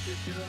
the show.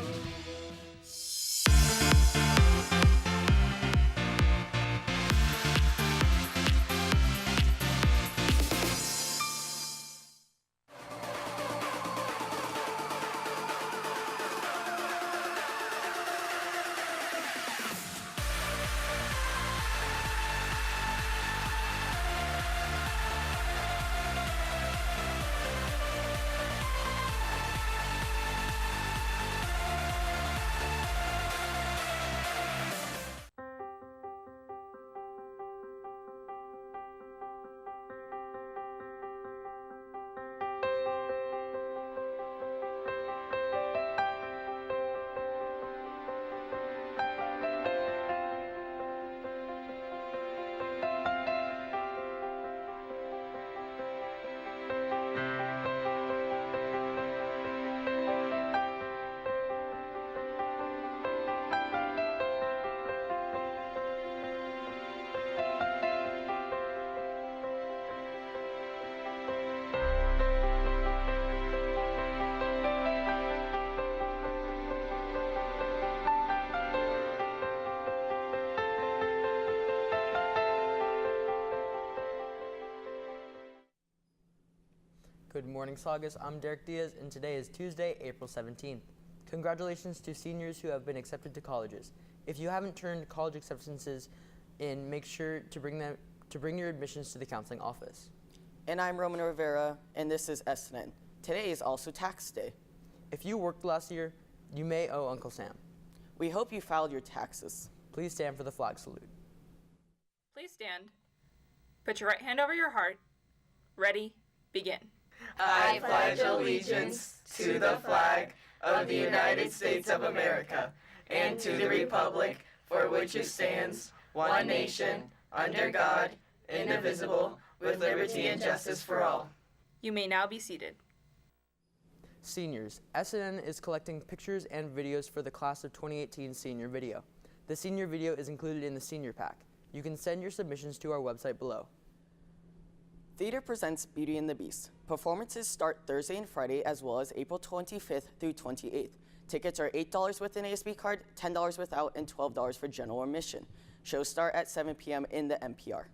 Good morning, Saugus. I'm Derek Diaz, and today is Tuesday, April 17th. Congratulations to seniors who have been accepted to colleges. If you haven't turned college acceptances in, make sure to bring your admissions to the counseling office. And I'm Rivera, and this is SNN. Today is also tax day. If you worked last year, you may owe Uncle Sam. We hope you filed your taxes. Please stand for the flag salute. Please stand. Put your right hand over your heart. Ready, begin. I pledge allegiance to the flag of the United States of America and to the republic for which it stands, one nation, under God, indivisible, with liberty and justice for all. You may now be seated. Seniors, SNN is collecting pictures and videos for the class of 2018 senior video. The senior video is included in the senior pack. You can send your submissions to our website below. Theater presents Beauty and the Beast. Performances start Thursday and Friday as well as April 25th through 28th. Tickets are $8 with an ASB card, $10 without, and $12 for general admission. Shows start at 7 p.m. in the MPR.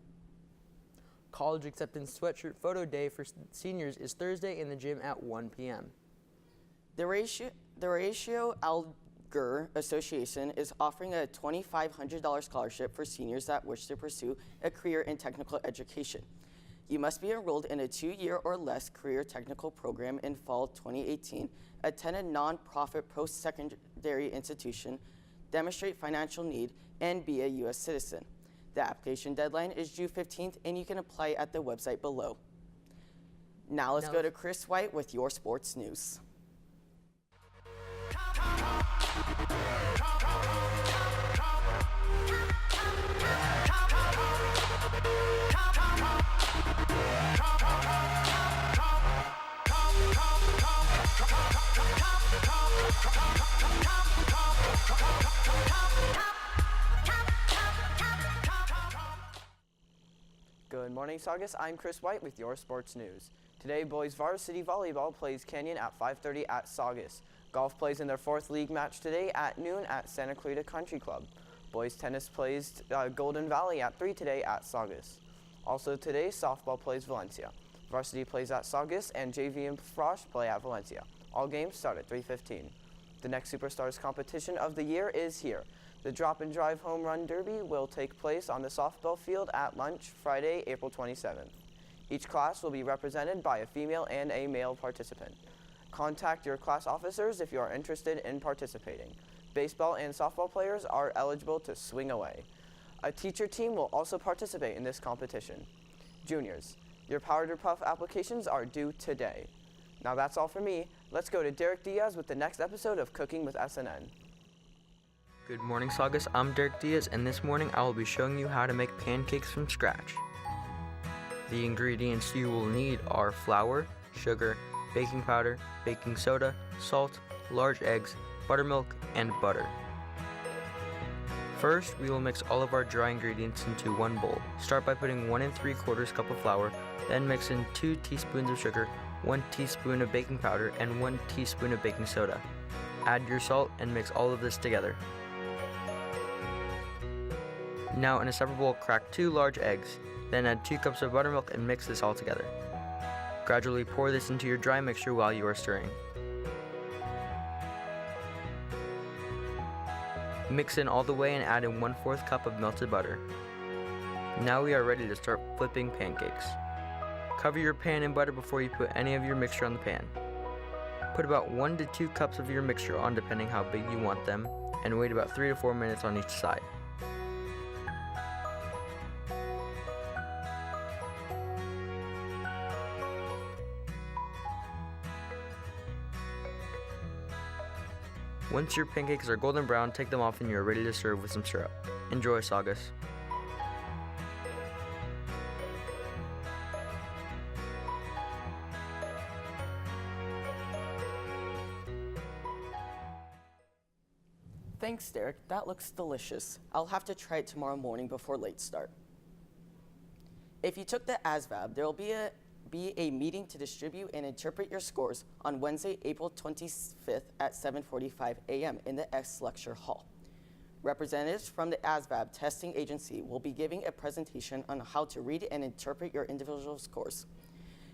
College acceptance sweatshirt photo day for seniors is Thursday in the gym at 1 p.m. The Ratio Alger Association is offering a $2,500 scholarship for seniors that wish to pursue a career in technical education. You must be enrolled in a 2-year or less career technical program in fall 2018, attend a non-profit post-secondary institution, demonstrate financial need, and be a U.S. citizen. The application deadline is June 15th, and you can apply at the website below. Now let's go to Chris White with your sports news. Good morning, Saugus. I'm Chris White with your sports news. Today, boys varsity volleyball plays Canyon at 5:30 at Saugus. Golf plays in their 4th league match today at noon at Santa Clarita Country Club. Boys tennis plays Golden Valley at 3 today at Saugus. Also today, softball plays Valencia. Varsity plays at Saugus, and JV and Frosh play at Valencia. All games start at 3:15. The next Superstars competition of the year is here. The Drop and Drive Home Run Derby will take place on the softball field at lunch Friday, April 27th. Each class will be represented by a female and a male participant. Contact your class officers if you are interested in participating. Baseball and softball players are eligible to swing away. A teacher team will also participate in this competition. Juniors, your Powder Puff applications are due today. Now that's all for me. Let's go to Derek Diaz with the next episode of Cooking with SNN. Good morning, Saugus. I'm Derek Diaz, and this morning I will be showing you how to make pancakes from scratch. The ingredients you will need are flour, sugar, baking powder, baking soda, salt, large eggs, buttermilk, and butter. First, we will mix all of our dry ingredients into one bowl. Start by putting 1 3/4 cup of flour, then mix in 2 teaspoons of sugar, 1 teaspoon of baking powder, and 1 teaspoon of baking soda. Add your salt and mix all of this together. Now in a separate bowl, crack 2 large eggs, then add 2 cups of buttermilk and mix this all together. Gradually pour this into your dry mixture while you are stirring. Mix in all the way and add in 1/4 cup of melted butter. Now we are ready to start flipping pancakes. Cover your pan in butter before you put any of your mixture on the pan. Put about 1 to 2 cups of your mixture on depending how big you want them, and wait about 3 to 4 minutes on each side. Once your pancakes are golden brown, take them off and you are ready to serve with some syrup. Enjoy, Saugus. Thanks, Derek. That looks delicious. I'll have to try it tomorrow morning before late start. If you took the ASVAB, there will be a meeting to distribute and interpret your scores on Wednesday, April 25th at 7:45 a.m. in the S Lecture Hall. Representatives from the ASVAB testing agency will be giving a presentation on how to read and interpret your individual scores.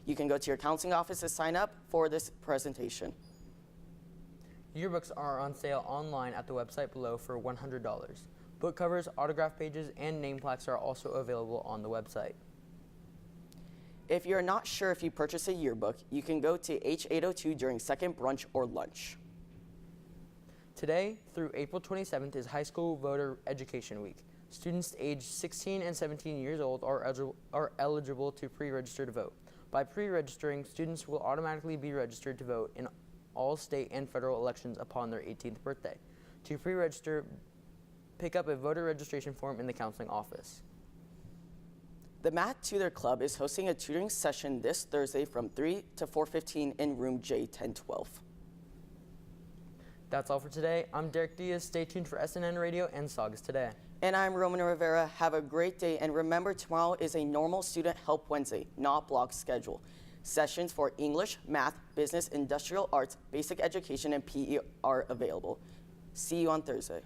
You can go to your counseling office to sign up for this presentation. Yearbooks are on sale online at the website below for $100. Book covers, autograph pages, and name plaques are also available on the website. If you're not sure if you purchased a yearbook, you can go to H802 during second brunch or lunch. Today through April 27th is High School Voter Education Week. Students aged 16 and 17 years old are eligible to pre-register to vote. By pre-registering, students will automatically be registered to vote in all state and federal elections upon their 18th birthday. To pre-register, pick up a voter registration form in the counseling office. The Math Tutor Club is hosting a tutoring session this Thursday from 3 to 4:15 in room J1012. That's all for today. I'm Derek Diaz. Stay tuned for SNN Radio and Saugus Today. And I'm Roman Rivera. Have a great day, and remember, tomorrow is a normal Student Help Wednesday, not block schedule. Sessions for English, Math, Business, Industrial Arts, Basic Education, and PE are available. See you on Thursday.